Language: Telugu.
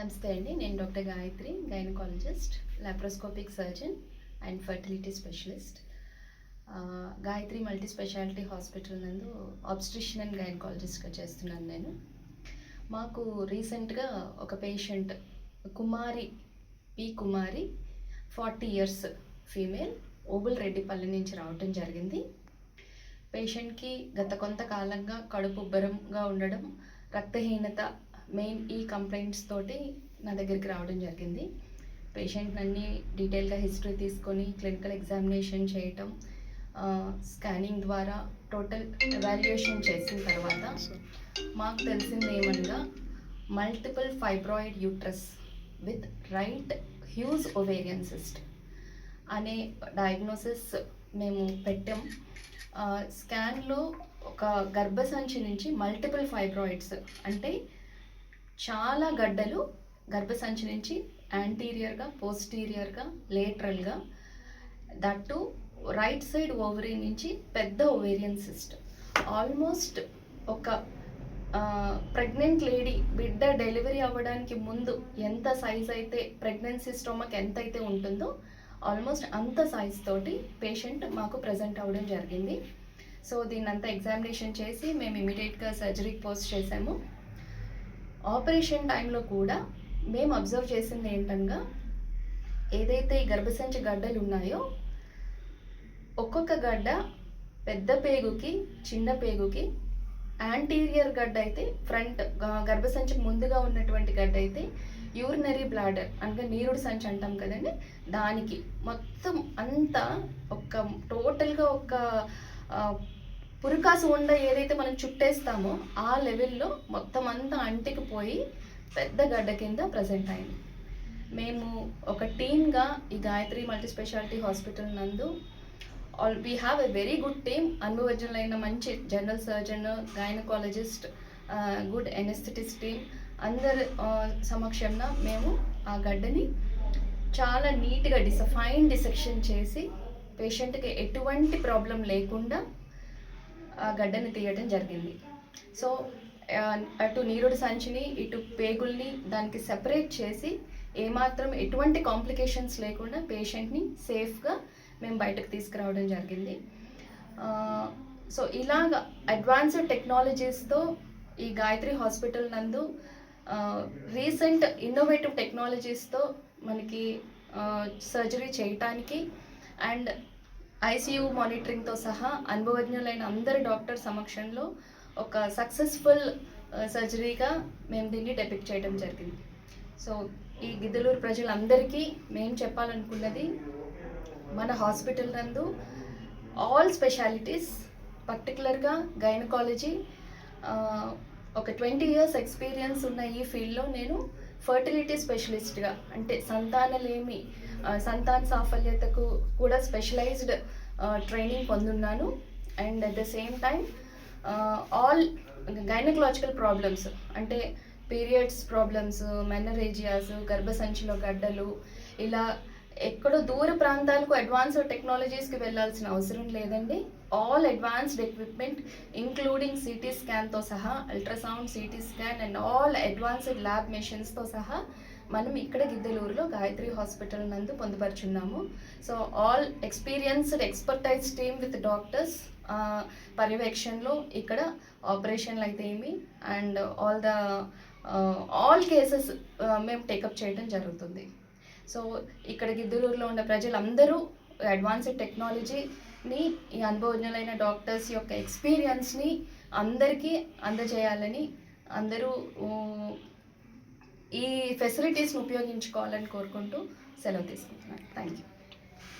నమస్తే అండి. నేను doctor Gayatri, gynaecologist, laparoscopic surgeon and fertility specialist. Gayatri multi speciality hospital నందు ఆబ్స్ట్రిషన్ అండ్ గైనకాలజిస్ట్గా చేస్తున్నాను నేను. మాకు రీసెంట్గా ఒక పేషెంట్ కుమారి 40 years ఫీమేల్ ఓబుల్రెడ్డిపల్లి నుంచి రావటం జరిగింది. పేషెంట్కి గత కొంతకాలంగా కడుపు ఉబ్బరంగా ఉండడం, రక్తహీనత మెయిన్ ఈ కంప్లైంట్స్ తోటి నా దగ్గరికి రావడం జరిగింది. పేషెంట్ అన్ని డీటెయిల్గా హిస్టరీ తీసుకొని క్లినికల్ ఎగ్జామినేషన్ చేయటం, స్కానింగ్ ద్వారా టోటల్ ఎవాల్యుయేషన్ చేసిన తర్వాత మాకు తెలిసింది ఏమనగా multiple fibroid uterus with right huge ovarian cyst అనే డయాగ్నోసిస్ మేము పెట్టాం. స్కాన్లో ఒక గర్భసంచి నుంచి మల్టిపుల్ ఫైబ్రాయిడ్స్ అంటే చాలా గడ్డలు గర్భసంచి నుంచి యాంటీరియర్గా, పోస్టీరియర్గా, లేటరల్గా, దట్టు రైట్ సైడ్ ఓవరీ నుంచి పెద్ద ఓవేరియన్ సిస్ట్. ఆల్మోస్ట్ ఒక ప్రెగ్నెంట్ లేడీ బిడ్డ డెలివరీ అవ్వడానికి ముందు ఎంత సైజ్ అయితే ప్రెగ్నెన్సీ స్టొమక్ ఎంత అయితే ఉంటుందో ఆల్మోస్ట్ అంత సైజ్ తోటి పేషెంట్ మాకు ప్రజెంట్ అవ్వడం జరిగింది. సో దీన్నంతా ఎగ్జామినేషన్ చేసి మేము ఇమీడియట్గా సర్జరీకి పోస్ట్ చేసాము. ఆపరేషన్ టైంలో కూడా మేము అబ్జర్వ్ చేసింది ఏంటనగా ఏదైతే ఈ గర్భసంచి గడ్డలు ఉన్నాయో ఒక్కొక్క గడ్డ పెద్ద పేగుకి, చిన్న పేగుకి, యాంటీరియర్ గడ్డ అయితే ఫ్రంట్ గర్భసంచికి ముందుగా ఉన్నటువంటి గడ్డ అయితే యూరినరీ బ్లాడర్ అంటే నీరుడు సంచి అంటాం కదండి, దానికి మొత్తం అంతా ఒక టోటల్గా ఒక పురికాసు ఉండ ఏదైతే మనం చుట్టేస్తామో ఆ లెవెల్లో మొత్తం అంతా అంటికిపోయి పెద్ద గడ్డ కింద ప్రజెంట్ అయింది. మేము ఒక టీమ్గా ఈ గాయత్రి మల్టీ స్పెషాలిటీ హాస్పిటల్ నందు we have a very good team. అనుభవజ్ఞులైన మంచి general surgeon, gynaecologist, good ఎనెస్థెటిస్ట్ team అందరి సమక్షంలో మేము ఆ గడ్డని చాలా నీట్గా ఫైన్ డిసెక్షన్ చేసి పేషెంట్కి ఎటువంటి ప్రాబ్లం లేకుండా ఆ గడ్డని తీయడం జరిగింది. సో అటు నీరుడు సంచిని, ఇటు పేగుల్ని దానికి సెపరేట్ చేసి ఏమాత్రం ఎటువంటి కాంప్లికేషన్స్ లేకుండా పేషెంట్ని సేఫ్గా మేము బయటకు తీసుకురావడం జరిగింది. సో ఇలాగ అడ్వాన్స్డ్ టెక్నాలజీస్తో ఈ గాయత్రి హాస్పిటల్ నందు రీసెంట్ ఇన్నోవేటివ్ టెక్నాలజీస్తో మనకి సర్జరీ చేయటానికి అండ్ ఐసీయూ మానిటరింగ్తో సహా అనుభవజ్ఞులైన అందరి డాక్టర్ సమక్షంలో ఒక సక్సెస్ఫుల్ సర్జరీగా మేము దీన్ని డెపిక్ట్ చేయడం జరిగింది. సో ఈ గిద్దలూరు ప్రజలందరికీ మేము చెప్పాలనుకున్నది, మన హాస్పిటల్ నందు ఆల్ స్పెషాలిటీస్, పర్టికులర్గా గైనకాలజీ, ఒక 20 years ఎక్స్పీరియన్స్ ఉన్న ఈ ఫీల్డ్లో నేను ఫర్టిలిటీ స్పెషలిస్ట్గా అంటే సంతానలేమి, సంతాన సాఫల్యతకు కూడా స్పెషలైజ్డ్ ట్రైనింగ్ పొందున్నాను. And at the same time all gynaecological problems అంటే పీరియడ్స్ ప్రాబ్లమ్స్, మెనరేజియాస్, గర్భసంచిలో గడ్డలు, ఇలా ఎక్కడో దూర ప్రాంతాలకు అడ్వాన్స్డ్ టెక్నాలజీస్కి వెళ్ళాల్సిన అవసరం లేదండి. All advanced equipment including CT స్కాన్తో సహా, ultrasound, CT scan and all advanced lab మెషిన్స్తో సహా మనం ఇక్కడ గిద్దలూరులో గాయత్రి హాస్పిటల్ నందు పొందుపరుచున్నాము. So all experienced expertise team with doctors పర్యవేక్షణలో ఇక్కడ ఆపరేషన్లు అయితే ఏమి అండ్ ఆల్ కేసెస్ మేము టేకప్ చేయడం జరుగుతుంది. సో ఇక్కడ గిద్దలూరులో ఉన్న ప్రజలందరూ అడ్వాన్స్డ్ టెక్నాలజీని, ఈ అనుభవజ్ఞులైన డాక్టర్స్ యొక్క ఎక్స్పీరియన్స్ని అందరికీ అందజేయాలని, అందరూ ఈ ఫెసిలిటీస్ని ఉపయోగించుకోవాలని కోరుకుంటూ సెలవు తీసుకుంటున్నాను. Thank you.